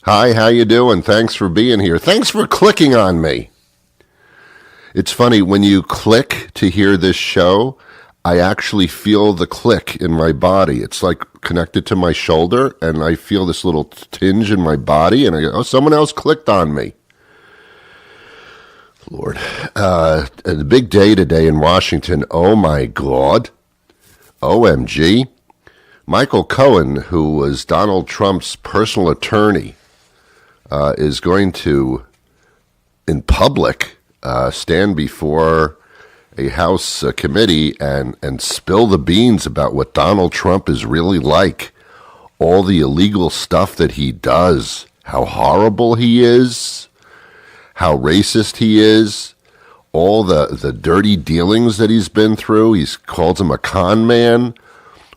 Hi, how you doing? Thanks for being here. Thanks for clicking on me. It's funny, when you click to hear this show, I actually feel the click in my body. It's like connected to my shoulder, and I feel this little tinge in my body, and I go, oh, someone else clicked on me. Lord. A big day today in Washington. Oh, my God. OMG. Michael Cohen, who was Donald Trump's personal attorney, is going to, in public, stand before a House committee and spill the beans about what Donald Trump is really like, all the illegal stuff that he does, how horrible he is, how racist he is, all the dirty dealings that he's been through. He's called him a con man.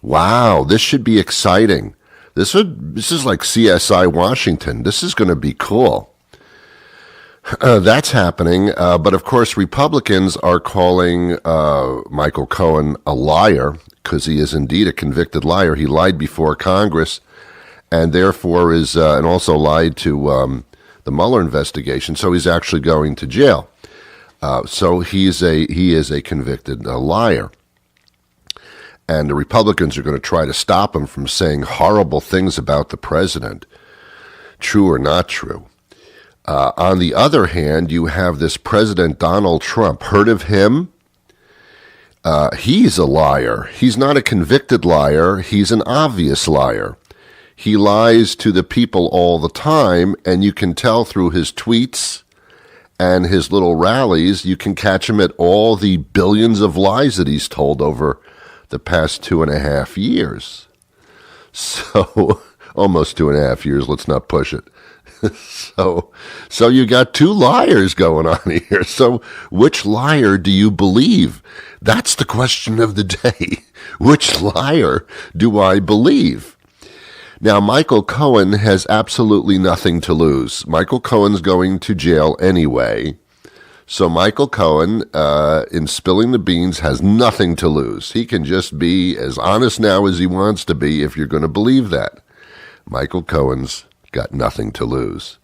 Wow, this should be exciting. This is like CSI Washington. This is going to be cool. That's happening. But of course, Republicans are calling Michael Cohen a liar because he is indeed a convicted liar. He lied before Congress and therefore is, and also lied to the Mueller investigation. So he's actually going to jail. So he is a convicted liar. And the Republicans are going to try to stop him from saying horrible things about the president, true or not true. On the other hand, you have this President Donald Trump. Heard of him? He's a liar. He's not a convicted liar. He's an obvious liar. He lies to the people all the time, and you can tell through his tweets and his little rallies, you can catch him at all the billions of lies that he's told over the past 2.5 years. So, almost 2.5 years, let's not push it. So you got two liars going on here. So which liar do you believe? That's the question of the day. Which liar do I believe? Now, Michael Cohen has absolutely nothing to lose. Michael Cohen's going to jail anyway. So Michael Cohen, in spilling the beans, has nothing to lose. He can just be as honest now as he wants to be if you're going to believe that. Michael Cohen's got nothing to lose.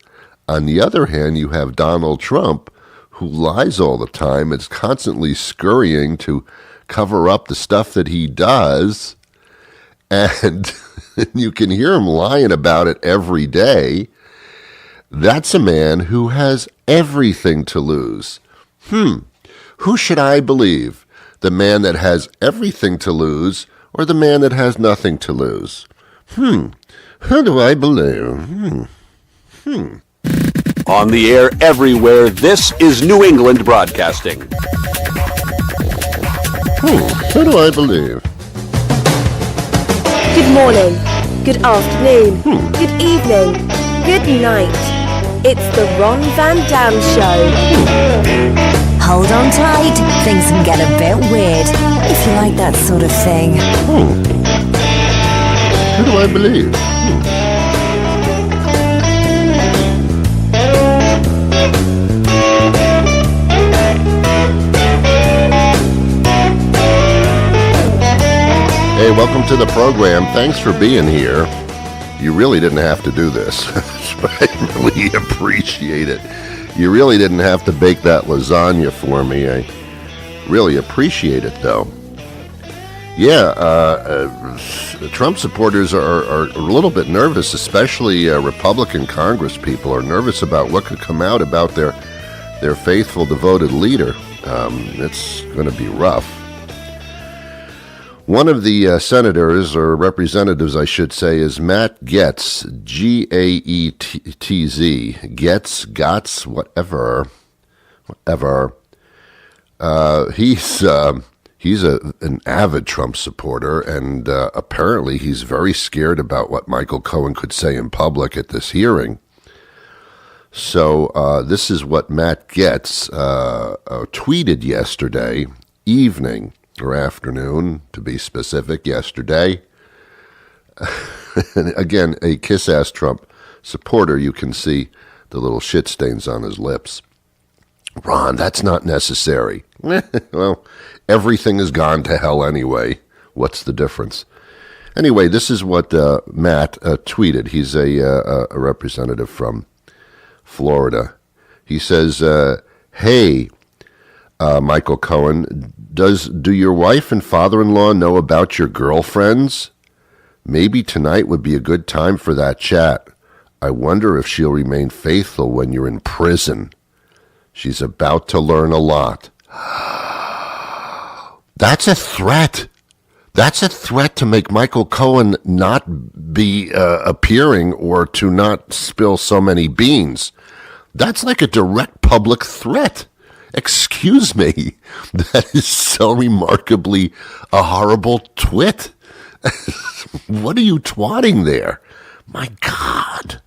On the other hand, you have Donald Trump, who lies all the time, is constantly scurrying to cover up the stuff that he does, and you can hear him lying about it every day. That's a man who has everything to lose. Who should I believe? The man that has everything to lose or the man that has nothing to lose? Who do I believe? On the air everywhere, this is New England Broadcasting. Who do I believe? Good morning, good afternoon, good evening, good night. It's the Ron Van Dam Show. Hold on tight, things can get a bit weird, if you like that sort of thing. Who do I believe? Hey, welcome to the program. Thanks for being here. You really didn't have to do this. I really appreciate it. You really didn't have to bake that lasagna for me. I really appreciate it, though. Yeah, Trump supporters are a little bit nervous, especially Republican Congress people are nervous about what could come out about their faithful, devoted leader. It's going to be rough. One of the senators, or representatives, I should say, is Matt Gaetz, Gaetz, Gaetz, whatever. He's an avid Trump supporter, and apparently he's very scared about what Michael Cohen could say in public at this hearing. So this is what Matt Gaetz tweeted yesterday evening, or afternoon, to be specific, yesterday. And again, a kiss-ass Trump supporter, you can see the little shit stains on his lips. Ron, that's not necessary. Well, everything has gone to hell anyway. What's the difference? Anyway, this is what Matt tweeted. He's a representative from Florida. He says, hey, Michael Cohen, do your wife and father-in-law know about your girlfriends? Maybe tonight would be a good time for that chat. I wonder if she'll remain faithful when you're in prison. She's about to learn a lot. That's a threat. That's a threat to make Michael Cohen not be appearing or to not spill so many beans. That's like a direct public threat. Excuse me. That is so remarkably a horrible twit. What are you twatting there? My God.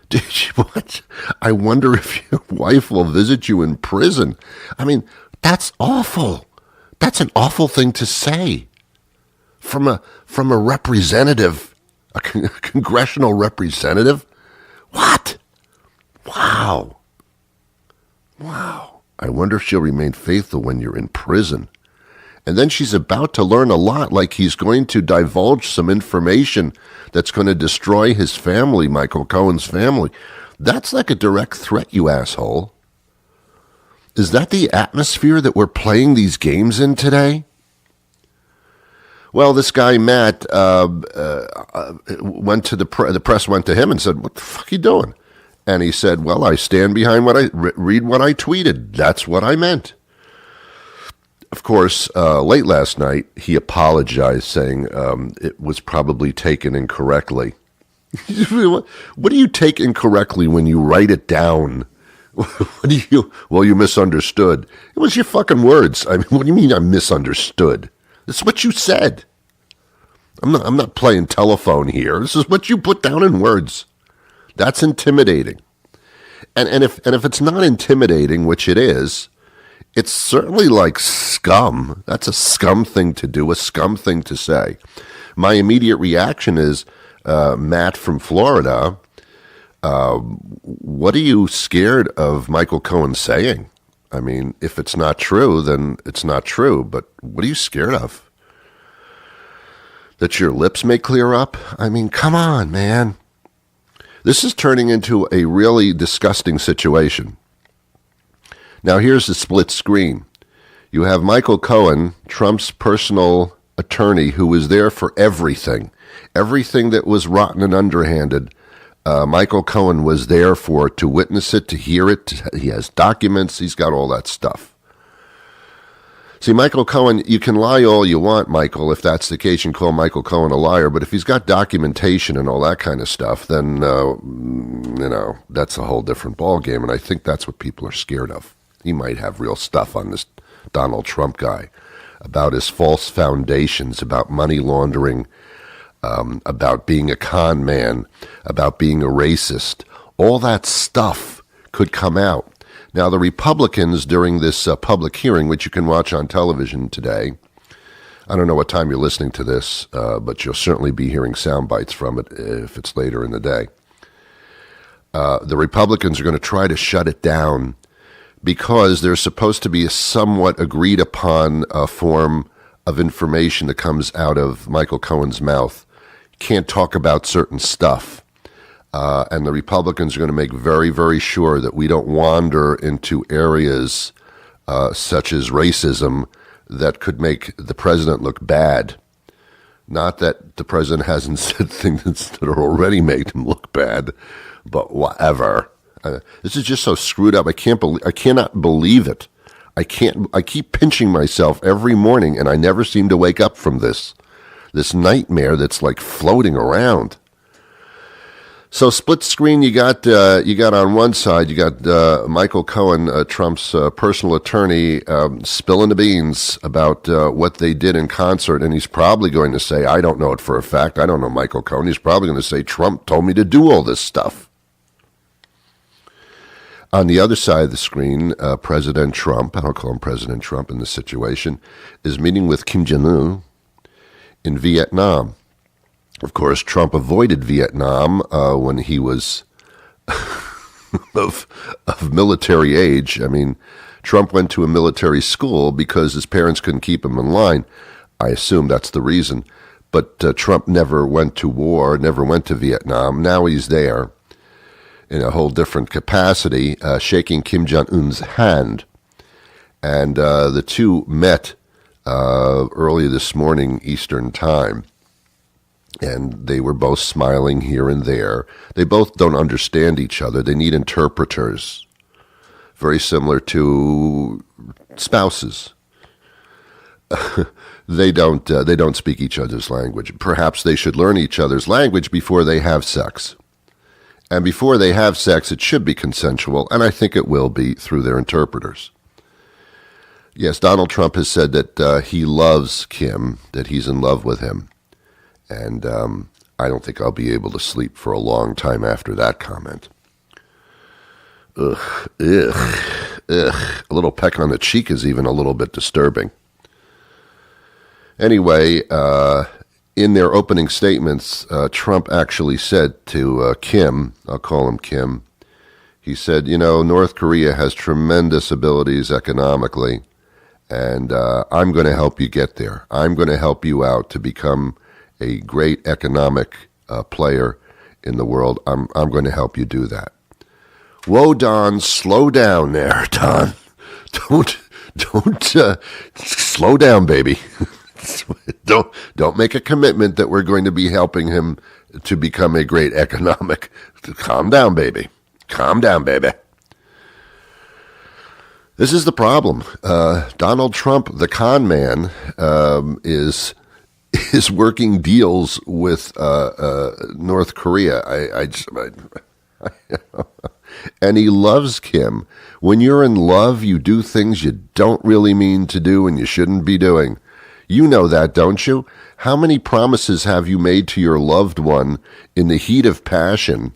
Did you what? I wonder if your wife will visit you in prison. I mean, that's awful. That's an awful thing to say. From a representative, a congressional representative? What? Wow. I wonder if she'll remain faithful when you're in prison. And then she's about to learn a lot, like he's going to divulge some information that's going to destroy his family, Michael Cohen's family. That's like a direct threat, you asshole. Is that the atmosphere that we're playing these games in today? Well, this guy, Matt, went to the press went to him and said, what the fuck are you doing? And he said, well, I stand behind what I read what I tweeted. That's what I meant. Of course, late last night, he apologized, saying it was probably taken incorrectly. What do you take incorrectly when you write it down? Well, you misunderstood. It was your fucking words. I mean, what do you mean I misunderstood? It's what you said. I'm not playing telephone here. This is what you put down in words. That's intimidating. And if it's not intimidating, which it is, it's certainly like scum. That's a scum thing to do, a scum thing to say. My immediate reaction is, Matt from Florida, what are you scared of Michael Cohen saying? I mean, if it's not true, then it's not true. But what are you scared of? That your lips may clear up? I mean, come on, man. This is turning into a really disgusting situation. Now, here's the split screen. You have Michael Cohen, Trump's personal attorney, who was there for everything. Everything that was rotten and underhanded, Michael Cohen was there for, to witness it, to hear it. He has documents. He's got all that stuff. See, Michael Cohen, you can lie all you want, Michael. If that's the case, you can call Michael Cohen a liar. But if he's got documentation and all that kind of stuff, then, that's a whole different ballgame. And I think that's what people are scared of. He might have real stuff on this Donald Trump guy about his false foundations, about money laundering, about being a con man, about being a racist. All that stuff could come out. Now, the Republicans, during this public hearing, which you can watch on television today, I don't know what time you're listening to this, but you'll certainly be hearing sound bites from it if it's later in the day. The Republicans are going to try to shut it down because there's supposed to be a somewhat agreed upon form of information that comes out of Michael Cohen's mouth. Can't talk about certain stuff. And the Republicans are going to make very, very sure that we don't wander into areas such as racism that could make the president look bad. Not that the president hasn't said things that are already made him look bad, but whatever. This is just so screwed up. I cannot believe it. I keep pinching myself every morning, and I never seem to wake up from this nightmare that's like floating around. So split screen, you got on one side, you got Michael Cohen, Trump's personal attorney, spilling the beans about what they did in concert, and he's probably going to say, I don't know it for a fact, I don't know Michael Cohen, he's probably going to say, Trump told me to do all this stuff. On the other side of the screen, President Trump, I don't call him President Trump in this situation, is meeting with Kim Jong-un in Vietnam. Of course, Trump avoided Vietnam when he was of military age. I mean, Trump went to a military school because his parents couldn't keep him in line. I assume that's the reason. But Trump never went to war, never went to Vietnam. Now he's there in a whole different capacity, shaking Kim Jong-un's hand. And the two met early this morning Eastern Time. And they were both smiling here and there. They both don't understand each other. They need interpreters. Very similar to spouses. They don't speak each other's language. Perhaps they should learn each other's language before they have sex. And before they have sex, it should be consensual, and I think it will be through their interpreters. Yes, Donald Trump has said that he loves Kim, that he's in love with him. And I don't think I'll be able to sleep for a long time after that comment. Ugh. A little peck on the cheek is even a little bit disturbing. Anyway, in their opening statements, Trump actually said to Kim, I'll call him Kim, he said, North Korea has tremendous abilities economically, and I'm going to help you get there. I'm going to help you out to become a great economic player in the world. I'm going to help you do that. Whoa, Don, slow down there, Don. Don't slow down, baby. Don't make a commitment that we're going to be helping him to become a great economic. Calm down, baby. Calm down, baby. This is the problem. Donald Trump, the con man, is working deals with North Korea. And he loves Kim. When you're in love, you do things you don't really mean to do and you shouldn't be doing. You know that, don't you? How many promises have you made to your loved one in the heat of passion?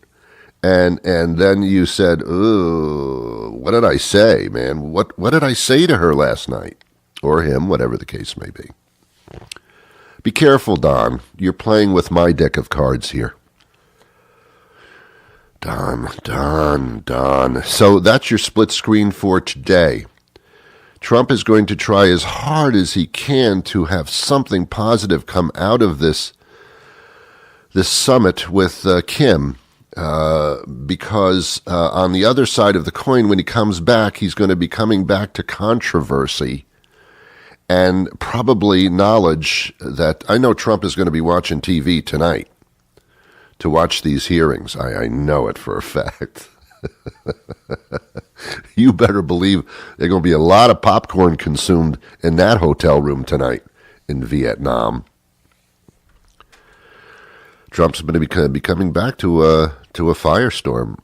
And then you said, "Ooh, what did I say, man? What did I say to her last night?" Or him, whatever the case may be. Be careful, Don. You're playing with my deck of cards here. Don. So that's your split screen for today. Trump is going to try as hard as he can to have something positive come out of this summit with Kim, because on the other side of the coin, when he comes back, he's going to be coming back to controversy and probably knowledge that I know Trump is going to be watching TV tonight to watch these hearings. I know it for a fact. You better believe there's going to be a lot of popcorn consumed in that hotel room tonight in Vietnam. Trump's going to be coming back to a firestorm,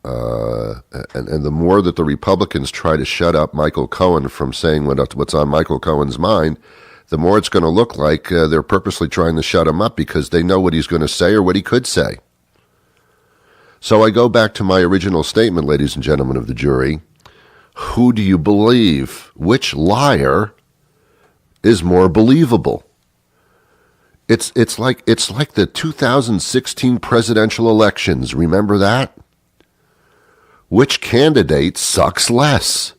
and the more that the Republicans try to shut up Michael Cohen from saying what's on Michael Cohen's mind, the more it's going to look like they're purposely trying to shut him up because they know what he's going to say or what he could say. So I go back to my original statement, ladies and gentlemen of the jury. Who do you believe? Which liar is more believable? It's like the 2016 presidential elections. Remember that? Which candidate sucks less?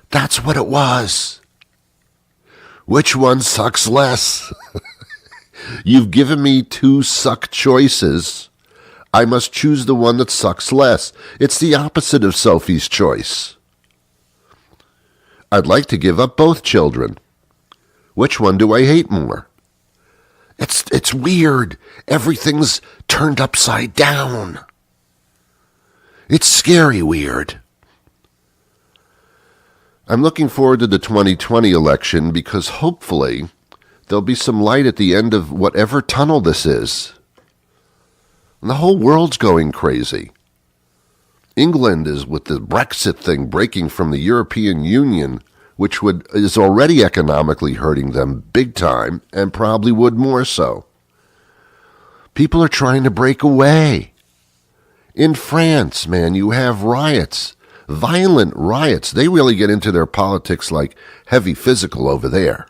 That's what it was. Which one sucks less? You've given me two suck choices. I must choose the one that sucks less. It's the opposite of Sophie's choice. I'd like to give up both children. Which one do I hate more? It's weird. Everything's turned upside down. It's scary weird. I'm looking forward to the 2020 election because hopefully there'll be some light at the end of whatever tunnel this is. And the whole world's going crazy. England is with the Brexit thing breaking from the European Union, which is already economically hurting them big time and probably would more so. People are trying to break away. In France, man, you have riots, violent riots. They really get into their politics like heavy physical over there.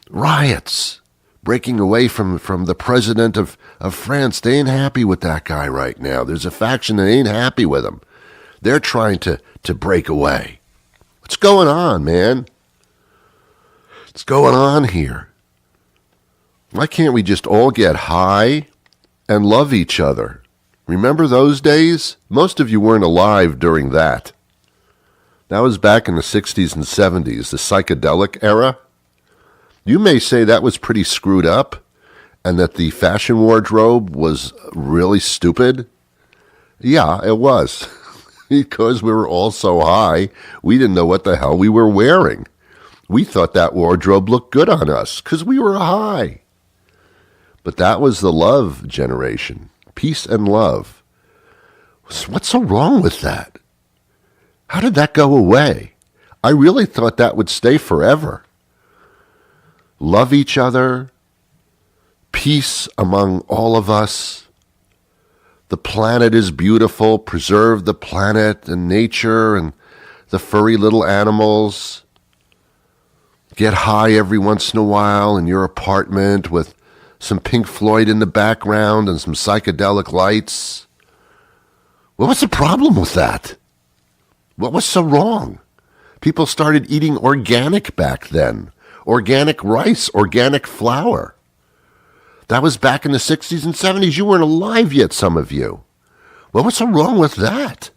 Riots. Breaking away from the president of France. They ain't happy with that guy right now. There's a faction that ain't happy with him. They're trying to break away. What's going on, man? What's going on here? Why can't we just all get high and love each other? Remember those days? Most of you weren't alive during that. That was back in the 60s and 70s, the psychedelic era. You may say that was pretty screwed up and that the fashion wardrobe was really stupid. Yeah, it was. Because we were all so high, we didn't know what the hell we were wearing. We thought that wardrobe looked good on us because we were high. But that was the love generation. Peace and love. What's so wrong with that? How did that go away? I really thought that would stay forever. Love each other. Peace among all of us. The planet is beautiful. Preserve the planet and nature and the furry little animals. Get high every once in a while in your apartment with some Pink Floyd in the background and some psychedelic lights. Well, what's the problem with that? What was so wrong? People started eating organic back then. Organic rice, organic flour. That was back in the 60s and 70s. You weren't alive yet, some of you. Well, what's so wrong with that?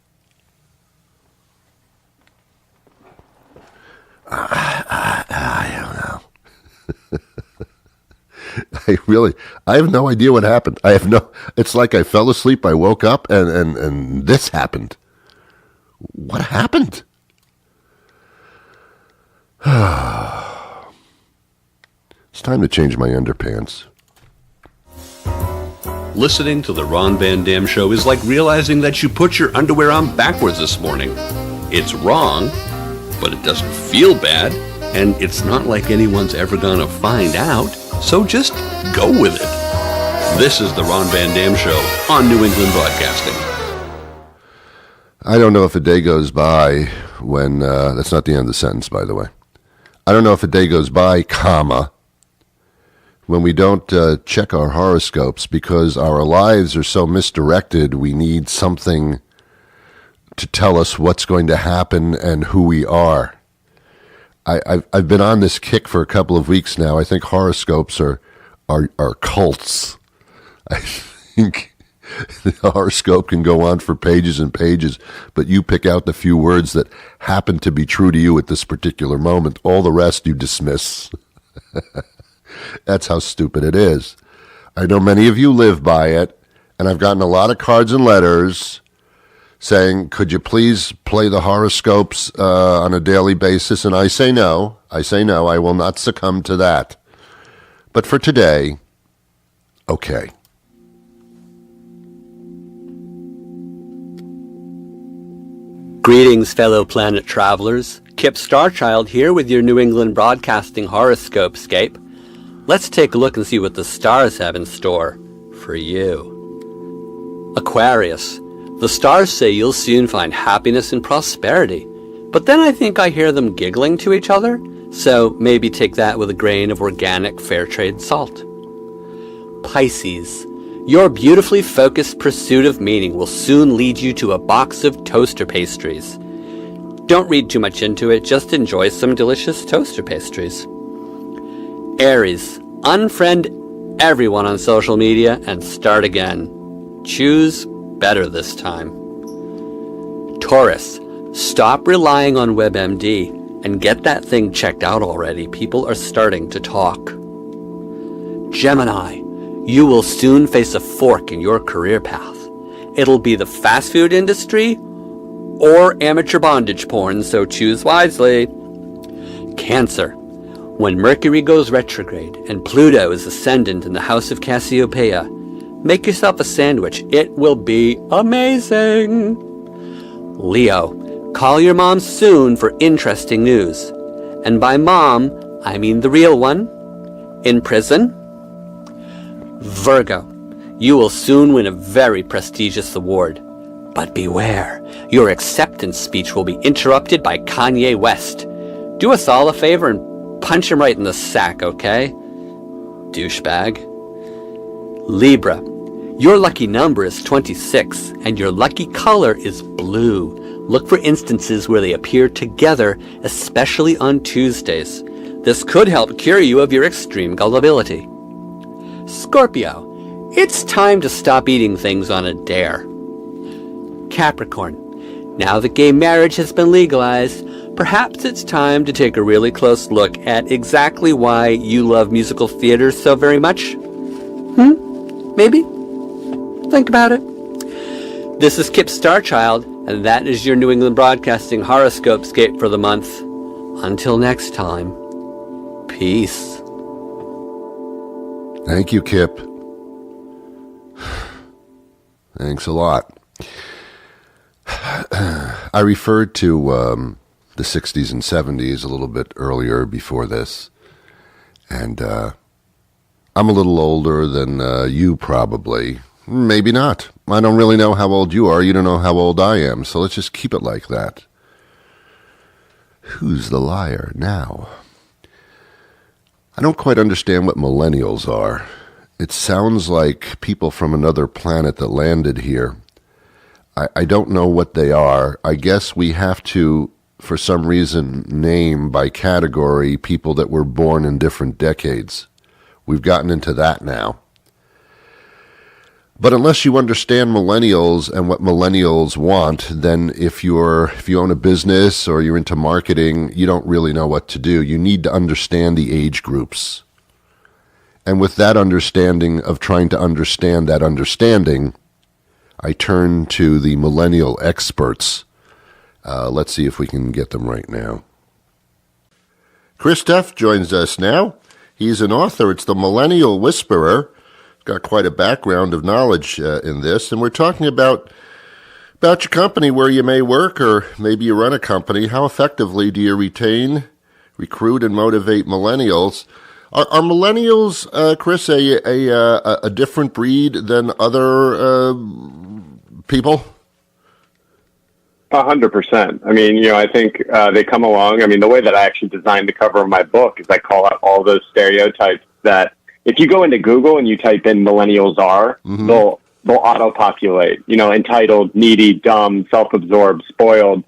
I don't know. I have no idea what happened. It's like I fell asleep, I woke up, and this happened. What happened? It's time to change my underpants. Listening to the Ron Van Dam Show is like realizing that you put your underwear on backwards this morning. It's wrong, but it doesn't feel bad, and it's not like anyone's ever gonna find out, so just go with it. This is the Ron Van Dam Show on New England Broadcasting. I don't know if a day goes by when, that's not the end of the sentence, by the way. I don't know if a day goes by, comma, when we don't check our horoscopes because our lives are so misdirected, we need something to tell us what's going to happen and who we are. I've been on this kick for a couple of weeks now. I think horoscopes are cults. I think the horoscope can go on for pages and pages, but you pick out the few words that happen to be true to you at this particular moment. All the rest you dismiss. That's how stupid it is. I know many of you live by it, and I've gotten a lot of cards and letters saying, could you please play the horoscopes on a daily basis? And I say no. I will not succumb to that. But for today, okay. Greetings, fellow planet travelers. Kip Starchild here with your New England Broadcasting Horoscopescape. Let's take a look and see what the stars have in store for you. Aquarius. The stars say you'll soon find happiness and prosperity, but then I think I hear them giggling to each other, so maybe take that with a grain of organic fair trade salt. Pisces. Your beautifully focused pursuit of meaning will soon lead you to a box of toaster pastries. Don't read too much into it, just enjoy some delicious toaster pastries. Aries. Unfriend everyone on social media and start again. Choose better this time. Taurus. Stop relying on WebMD and get that thing checked out already. People are starting to talk. Gemini. You will soon face a fork in your career path. It'll be the fast food industry or amateur bondage porn, so choose wisely. Cancer. When Mercury goes retrograde and Pluto is ascendant in the house of Cassiopeia, make yourself a sandwich. It will be amazing. Leo. Call your mom soon for interesting news. And by mom, I mean the real one. In prison. Virgo. You will soon win a very prestigious award. But beware, your acceptance speech will be interrupted by Kanye West. Do us all a favor and punch him right in the sack, okay? Douchebag. Libra. Your lucky number is 26, and your lucky color is blue. Look for instances where they appear together, especially on Tuesdays. This could help cure you of your extreme gullibility. Scorpio, it's time to stop eating things on a dare. Capricorn, now that gay marriage has been legalized, perhaps it's time to take a really close look at exactly why you love musical theater so very much. Maybe? Think about it. This is Kip Starchild, and that is your New England Broadcasting Horoscope Scape for the month. Until next time, peace. Thank you, Kip. Thanks a lot. I referred to the 60s and 70s a little bit earlier before this, and I'm a little older than you probably. Maybe not. I don't really know how old you are. You don't know how old I am, so let's just keep it like that. Who's the liar now? I don't quite understand what millennials are. It sounds like people from another planet that landed here. I don't know what they are. I guess we have to, for some reason, name by category people that were born in different decades. We've gotten into that now. But unless you understand millennials and what millennials want, then if you own a business or you're into marketing, you don't really know what to do. You need to understand the age groups. And with that understanding of trying to understand that understanding, I turn to the millennial experts. Let's see if we can get them right now. Chris Tuff joins us now. He's an author. It's the Millennial Whisperer. Got quite a background of knowledge in this, and we're talking about your company, where you may work, or maybe you run a company. How effectively do you retain, recruit, and motivate millennials? Are millennials, Chris, a different breed than other people? 100%. I mean, I think they come along. I mean, the way that I actually designed the cover of my book is I call out all those stereotypes that if you go into Google and you type in millennials are, they'll auto-populate, entitled, needy, dumb, self-absorbed, spoiled.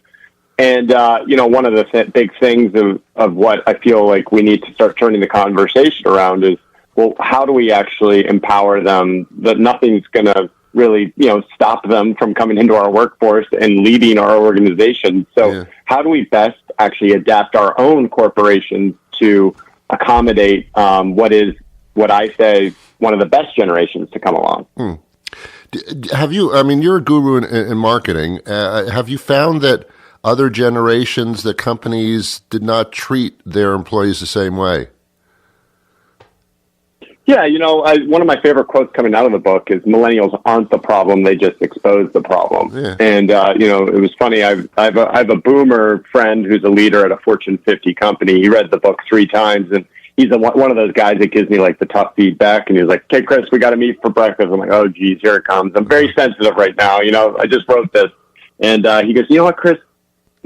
And, one of the big things of what I feel like we need to start turning the conversation around is, well, how do we actually empower them that nothing's going to really, stop them from coming into our workforce and leading our organization? So how do we best actually adapt our own corporations to accommodate what I say one of the best generations to come along? Have you, you're a guru in marketing. Have you found that other generations, that companies did not treat their employees the same way? Yeah, one of my favorite quotes coming out of the book is millennials aren't the problem, they just expose the problem. Yeah. And, it was funny. I have a boomer friend who's a leader at a Fortune 50 company. He read the book 3 times, and he's one of those guys that gives me like the tough feedback. And he was like, "Okay, Chris, we got to meet for breakfast." I'm like, "Oh, geez, here it comes. I'm very sensitive right now. I just wrote this." And he goes, "You know what, Chris?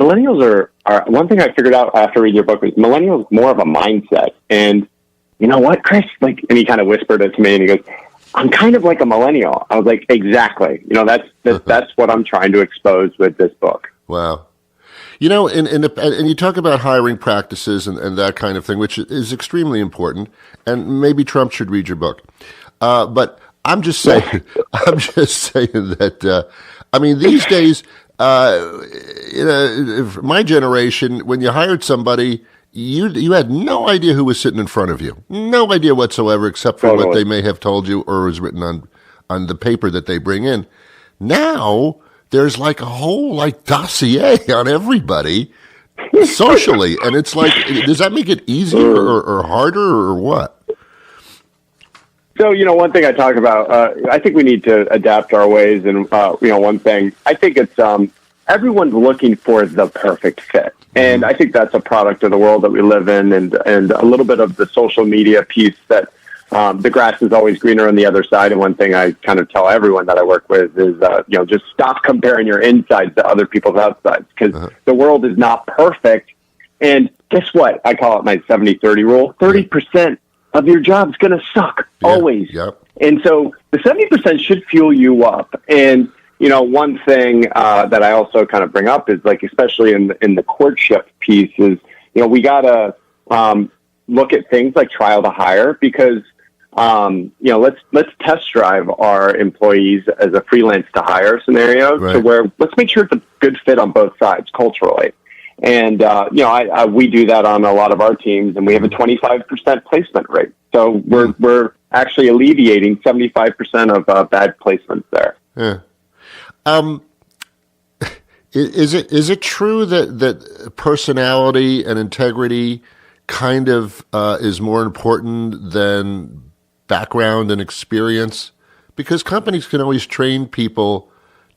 Millennials are one thing I figured out after reading your book was millennials more of a mindset. And you know what, Chris?" And he kind of whispered it to me, and he goes, "I'm kind of like a millennial." I was like, "Exactly. That's what I'm trying to expose with this book." Wow. And you talk about hiring practices and that kind of thing, which is extremely important. And maybe Trump should read your book. But I'm just saying, that, these days, my generation, when you hired somebody, you had no idea who was sitting in front of you. No idea whatsoever, except for what they may have told you or was written on the paper that they bring in. Now, there's like a whole dossier on everybody socially. And it's like, does that make it easier or harder or what? So, one thing I talk about, I think we need to adapt our ways. And, one thing, I think it's everyone's looking for the perfect fit. And I think that's a product of the world that we live in, and a little bit of the social media piece that the grass is always greener on the other side. And one thing I kind of tell everyone that I work with is, just stop comparing your insides to other people's outsides, because the world is not perfect. And guess what? I call it my 70-30 rule. 30% of your job's going to suck always. Yep. And so the 70% should fuel you up. And, one thing that I also kind of bring up is, like, especially in the courtship piece is, we got to look at things like trial to hire, because let's test drive our employees as a freelance to hire scenario to where let's make sure it's a good fit on both sides culturally. And, we do that on a lot of our teams, and we have a 25% placement rate. So we're actually alleviating 75% of bad placements there. Yeah. Is it true that personality and integrity kind of is more important than background and experience? Because companies can always train people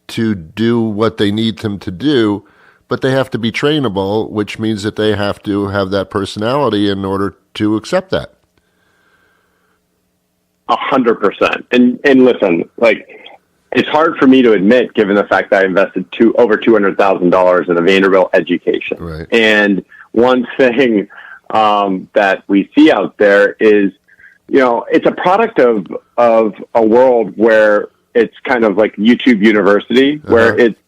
to do what they need them to do, but they have to be trainable, which means that they have to have that personality in order to accept that. 100%. And listen, it's hard for me to admit, given the fact that I invested over $200,000 in a Vanderbilt education. Right. And one thing that we see out there is, it's a product of a world where it's kind of like YouTube University, where it's,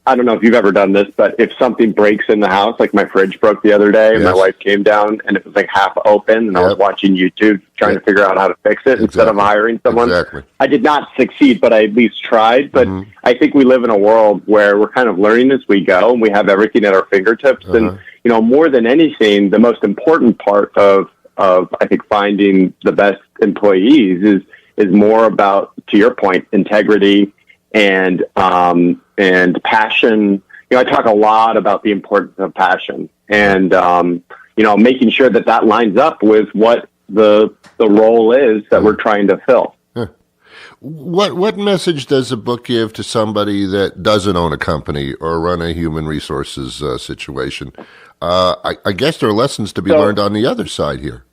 I don't know if you've ever done this, but if something breaks in the house, like my fridge broke the other day, and my wife came down and it was half open, and I was watching YouTube trying to figure out how to fix it instead of hiring someone. Exactly. I did not succeed, but I at least tried. But I think we live in a world where we're kind of learning as we go, and we have everything at our fingertips. And, more than anything, the most important part of I think finding the best employees is more about, to your point, integrity and passion. I talk a lot about the importance of passion and, making sure that lines up with what the role is that we're trying to fill. What message does the book give to somebody that doesn't own a company or run a human resources situation? I guess there are lessons to be learned on the other side here.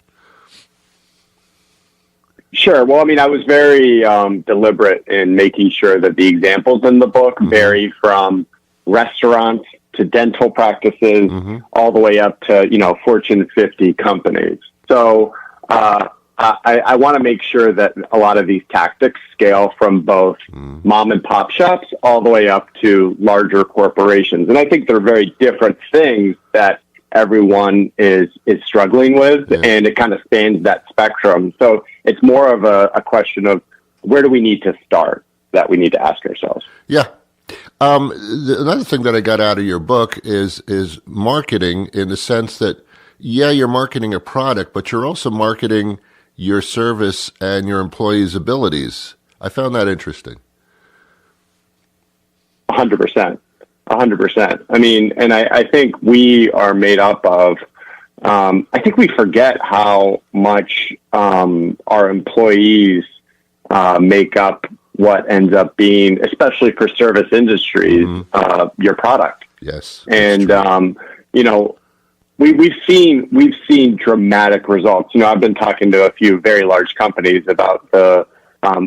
Sure. Well, I was very deliberate in making sure that the examples in the book vary from restaurants to dental practices all the way up to, Fortune 50 companies. So I want to make sure that a lot of these tactics scale from both mom and pop shops all the way up to larger corporations. And I think they're very different things that everyone is struggling with, and it kind of spans that spectrum. So it's more of a question of where do we need to start that we need to ask ourselves. Yeah. Another thing that I got out of your book is marketing, in the sense that, you're marketing a product, but you're also marketing your service and your employees' abilities. I found that interesting. 100%. 100%. And I think we are made up of, I think we forget how much our employees make up what ends up being, especially for service industries, your product. Yes. And, we've seen dramatic results. I've been talking to a few very large companies about the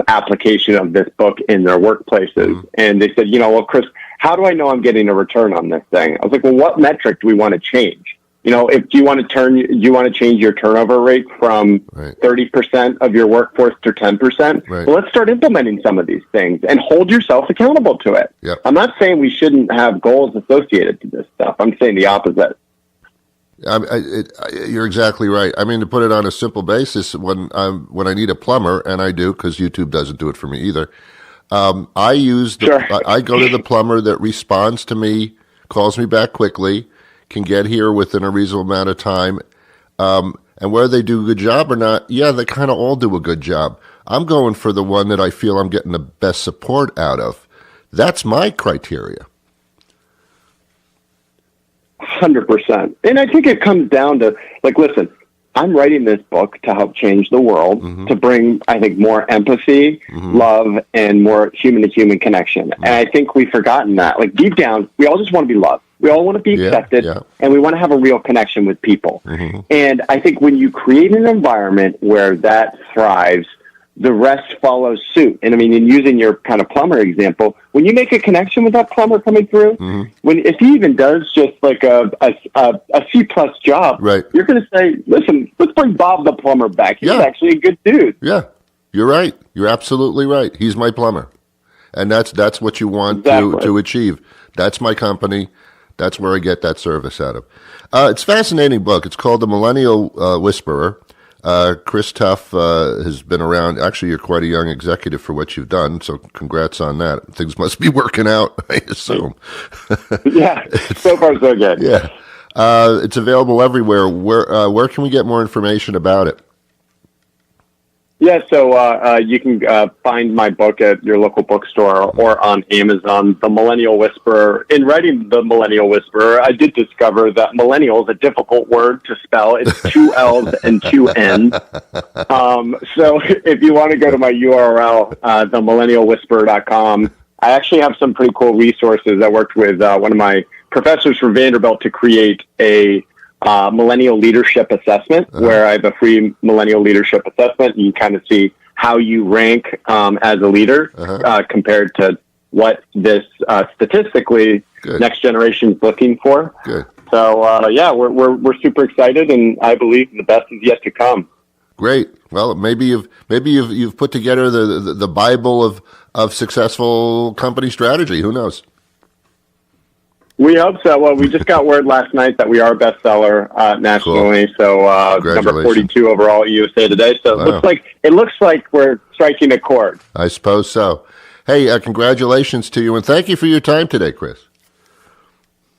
application of this book in their workplaces. And they said, well, Chris, how do I know I'm getting a return on this thing? I was like, well, what metric do we want to change? If do you want to change your turnover rate from 30% of your workforce to 10%? Well, let's start implementing some of these things and hold yourself accountable to it. Yep. I'm not saying we shouldn't have goals associated to this stuff. I'm saying the opposite. You're exactly right. To put it on a simple basis, when I need a plumber, and I do, because YouTube doesn't do it for me either, I go to the plumber that responds to me, calls me back quickly, can get here within a reasonable amount of time, and whether they do a good job or not, they kind of all do a good job. I'm going for the one that I feel I'm getting the best support out of. That's my criteria. 100%. And I think it comes down to, listen, I'm writing this book to help change the world, to bring, I think, more empathy, love, and more human-to-human connection. And I think we've forgotten that. Deep down, we all just want to be loved. We all want to be accepted, and we want to have a real connection with people. And I think when you create an environment where that thrives, the rest follows suit. And in using your kind of plumber example, when you make a connection with that plumber coming through, if he even does just a C+ job, you're going to say, listen, let's bring Bob the plumber back. He's actually a good dude. Yeah, you're right. You're absolutely right. He's my plumber. And that's what you want to achieve. That's my company. That's where I get that service out of. It's a fascinating book. It's called The Millennial Whisperer. Chris Tuff has been around. Actually, you're quite a young executive for what you've done, so congrats on that. Things must be working out, I assume. Yeah, so far so good. Yeah. It's available everywhere. Where can we get more information about it? Yeah, so you can find my book at your local bookstore or on Amazon, The Millennial Whisperer. In writing The Millennial Whisperer, I did discover that millennial is a difficult word to spell. It's 2 L's and 2 N's. So if you want to go to my URL, themillennialwhisperer.com, I actually have some pretty cool resources. I worked with one of my professors from Vanderbilt to create a millennial leadership assessment, where I have a free millennial leadership assessment. You kind of see how you rank as a leader compared to what this statistically next generation is looking for. Good. So yeah, we're super excited, and I believe the best is yet to come. Great. Well, maybe you've put together the Bible of successful company strategy. Who knows? We hope so. Well, we just got word last night that we are a bestseller nationally. Cool. So number 42 overall at USA Today. So it looks like we're striking a chord. I suppose so. Hey, congratulations to you, and thank you for your time today, Chris.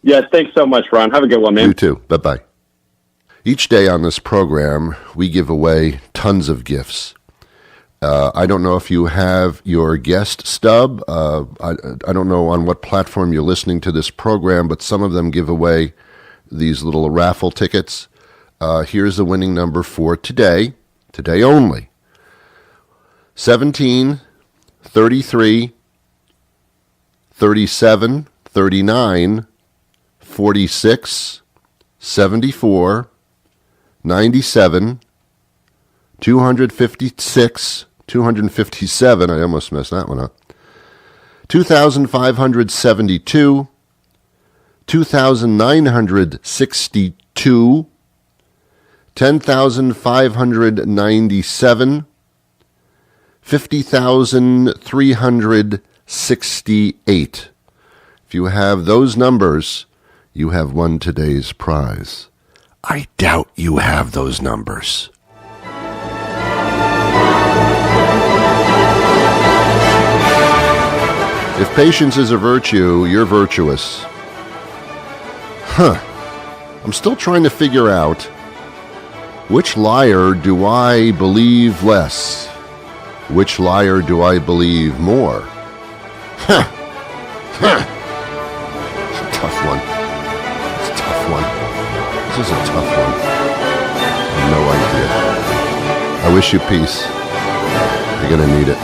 Yes, thanks so much, Ron. Have a good one, man. You too. Bye-bye. Each day on this program, we give away tons of gifts. I don't know if you have your guest stub. I don't know on what platform you're listening to this program, but some of them give away these little raffle tickets. Here's the winning number for today only. 17, 33, 37, 39, 46, 74, 97, 256, 257, I almost messed that one up, 2,572, 2,962, 10,597, 50,368. If you have those numbers, you have won today's prize. I doubt you have those numbers. If patience is a virtue, you're virtuous. I'm still trying to figure out which liar do I believe less? Which liar do I believe more? It's a tough one. It's a tough one. This is a tough one. I have no idea. I wish you peace. You're going to need it.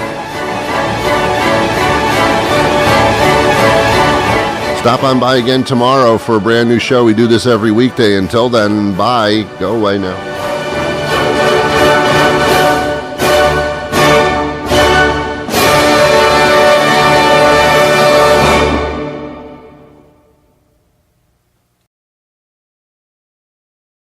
Stop on by again tomorrow for a brand new show. We do this every weekday. Until then, bye. Go away now.